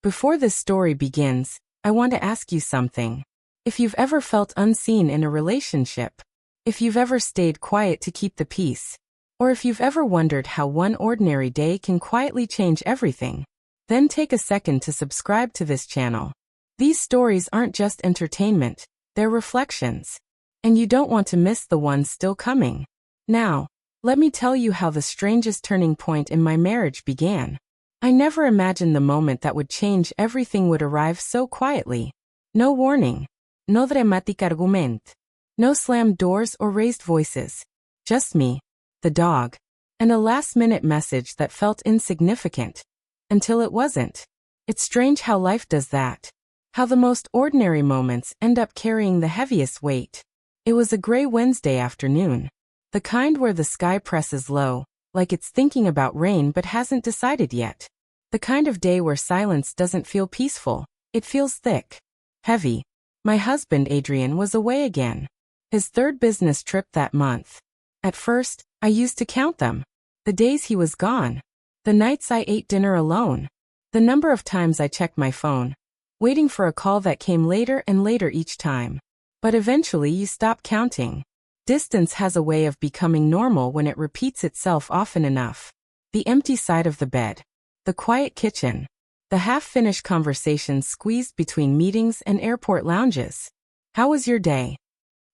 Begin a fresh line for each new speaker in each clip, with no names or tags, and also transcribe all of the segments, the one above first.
Before this story begins, I want to ask you something. If you've ever felt unseen in a relationship, if you've ever stayed quiet to keep the peace, or if you've ever wondered how one ordinary day can quietly change everything, then take a second to subscribe to this channel. These stories aren't just entertainment, they're reflections. And you don't want to miss the ones still coming. Now, let me tell you how the strangest turning point in my marriage began. I never imagined the moment that would change everything would arrive so quietly. No warning. No dramatic argument. No slammed doors or raised voices. Just me, the dog, and a last-minute message that felt insignificant. Until it wasn't. It's strange how life does that. How the most ordinary moments end up carrying the heaviest weight. It was a gray Wednesday afternoon. The kind where the sky presses low, like it's thinking about rain but hasn't decided yet. The kind of day where silence doesn't feel peaceful, it feels thick. Heavy. My husband Adrian was away again. His third business trip that month. At first, I used to count them. The days he was gone. The nights I ate dinner alone. The number of times I checked my phone, waiting for a call that came later and later each time. But eventually you stop counting. Distance has a way of becoming normal when it repeats itself often enough. The empty side of the bed. The quiet kitchen. The half-finished conversations squeezed between meetings and airport lounges. How was your day?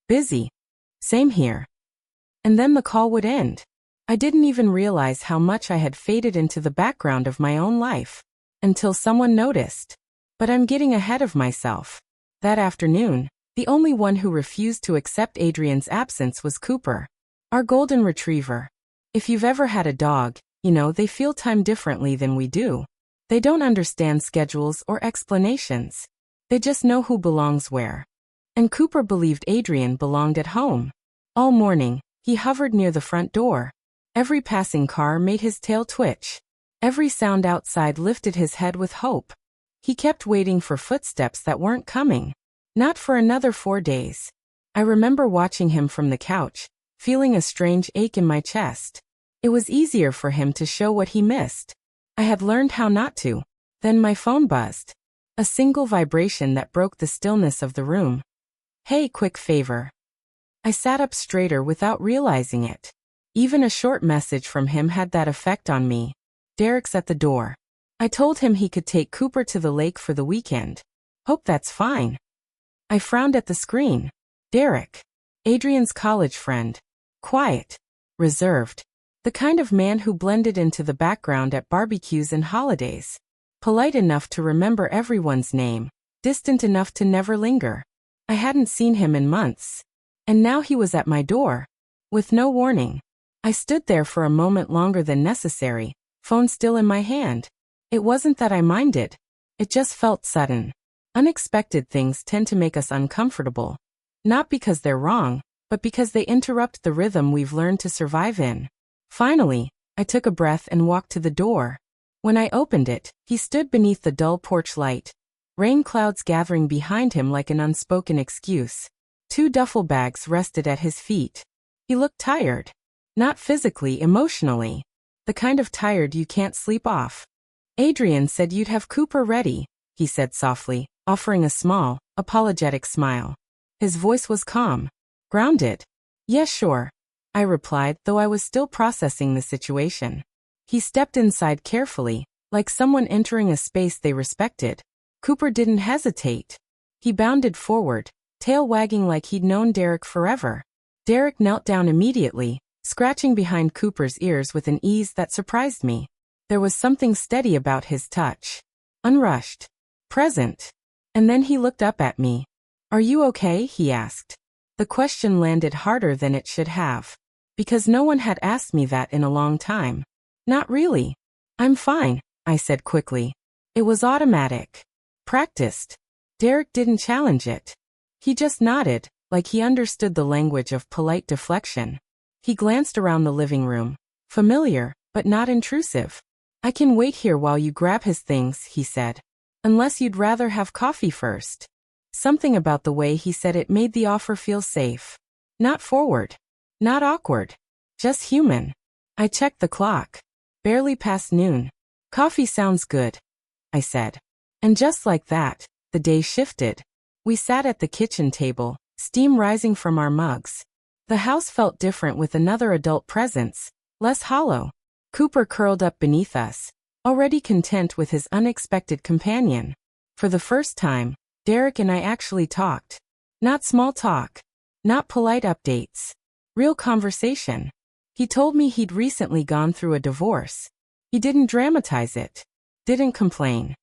Busy. Same here. And then the call would end. I didn't even realize how much I had faded into the background of my own life. Until someone noticed. But I'm getting ahead of myself. That afternoon, the only one who refused to accept Adrian's absence was Cooper. Our golden retriever. If you've ever had a dog, you know they feel time differently than we do. They don't understand schedules or explanations. They just know who belongs where. And Cooper believed Adrian belonged at home. All morning, he hovered near the front door. Every passing car made his tail twitch. Every sound outside lifted his head with hope. He kept waiting for footsteps that weren't coming. Not for another 4 days. I remember watching him from the couch, feeling a strange ache in my chest. It was easier for him to show what he missed. I had learned how not to. Then my phone buzzed. A single vibration that broke the stillness of the room. Hey, quick favor. I sat up straighter without realizing it. Even a short message from him had that effect on me. Derek's at the door. I told him he could take Cooper to the lake for the weekend. Hope that's fine. I frowned at the screen. Derek. Adrian's college friend. Quiet. Reserved. The kind of man who blended into the background at barbecues and holidays. Polite enough to remember everyone's name. Distant enough to never linger. I hadn't seen him in months. And now he was at my door. With no warning. I stood there for a moment longer than necessary, phone still in my hand. It wasn't that I minded. It just felt sudden. Unexpected things tend to make us uncomfortable. Not because they're wrong, but because they interrupt the rhythm we've learned to survive in. Finally, I took a breath and walked to the door. When I opened it, he stood beneath the dull porch light. Rain clouds gathering behind him like an unspoken excuse. 2 duffel bags rested at his feet. He looked tired. Not physically, emotionally. The kind of tired you can't sleep off. Adrian said you'd have Cooper ready, he said softly, offering a small, apologetic smile. His voice was calm. Grounded. Yes, sure. I replied, though I was still processing the situation. He stepped inside carefully, like someone entering a space they respected. Cooper didn't hesitate. He bounded forward, tail wagging like he'd known Derek forever. Derek knelt down immediately, scratching behind Cooper's ears with an ease that surprised me. There was something steady about his touch. Unrushed. Present. And then he looked up at me. Are you okay? He asked. The question landed harder than it should have. Because no one had asked me that in a long time. Not really. I'm fine, I said quickly. It was automatic. Practiced. Derek didn't challenge it. He just nodded, like he understood the language of polite deflection. He glanced around the living room. Familiar, but not intrusive. I can wait here while you grab his things, he said. Unless you'd rather have coffee first. Something about the way he said it made the offer feel safe. Not forward. Not awkward. Just human. I checked the clock. Barely past noon. Coffee sounds good, I said. And just like that, the day shifted. We sat at the kitchen table, steam rising from our mugs. The house felt different with another adult presence, less hollow. Cooper curled up beneath us, already content with his unexpected companion. For the first time, Derek and I actually talked. Not small talk. Not polite updates. Real conversation. He told me he'd recently gone through a divorce. He didn't dramatize it. Didn't complain.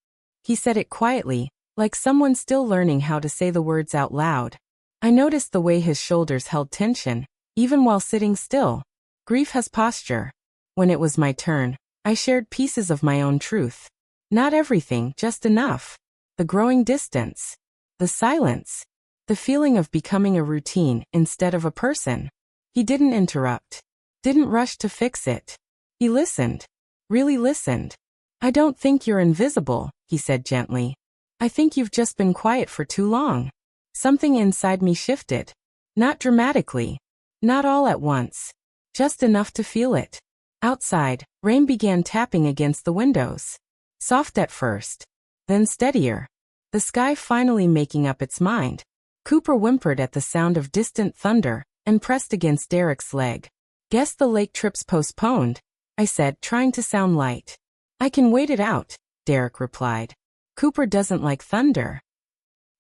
He said it quietly, like someone still learning how to say the words out loud. I noticed the way his shoulders held tension, even while sitting still. Grief has posture. When it was my turn, I shared pieces of my own truth. Not everything, just enough. The growing distance. The silence. The feeling of becoming a routine instead of a person. He didn't interrupt. Didn't rush to fix it. He listened. Really listened. I don't think you're invisible, he said gently. I think you've just been quiet for too long. Something inside me shifted. Not dramatically. Not all at once. Just enough to feel it. Outside, rain began tapping against the windows. Soft at first. Then steadier. The sky finally making up its mind. Cooper whimpered at the sound of distant thunder and pressed against Derek's leg. Guess the lake trip's postponed, I said, trying to sound light. I can wait it out, Derek replied. Cooper doesn't like thunder.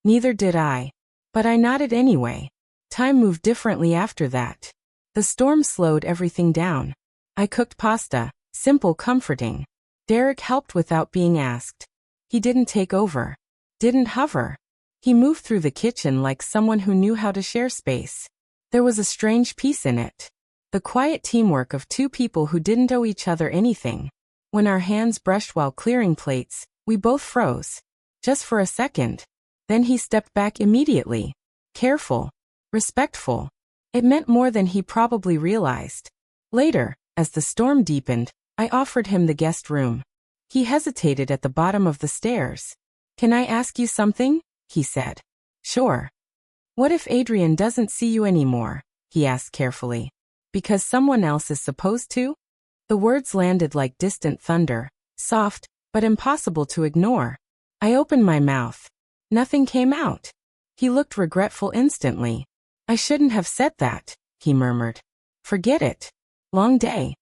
Neither did I. But I nodded anyway. Time moved differently after that. The storm slowed everything down. I cooked pasta, simple, comforting. Derek helped without being asked. He didn't take over. Didn't hover. He moved through the kitchen like someone who knew how to share space. There was a strange peace in it. The quiet teamwork of two people who didn't owe each other anything. When our hands brushed while clearing plates, we both froze. Just for a second. Then he stepped back immediately. Careful. Respectful. It meant more than he probably realized. Later, as the storm deepened, I offered him the guest room. He hesitated at the bottom of the stairs. Can I ask you something? He said. Sure. What if Adrian doesn't see you anymore? He asked carefully. Because someone else is supposed to? The words landed like distant thunder, soft, but impossible to ignore. I opened my mouth. Nothing came out. He looked regretful instantly. I shouldn't have said that, he murmured. Forget it. Long day.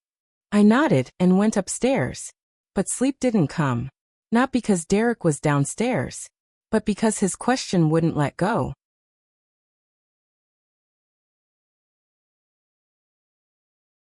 I nodded and went upstairs. But sleep didn't come. Not because Derek was downstairs, but because his question wouldn't let go.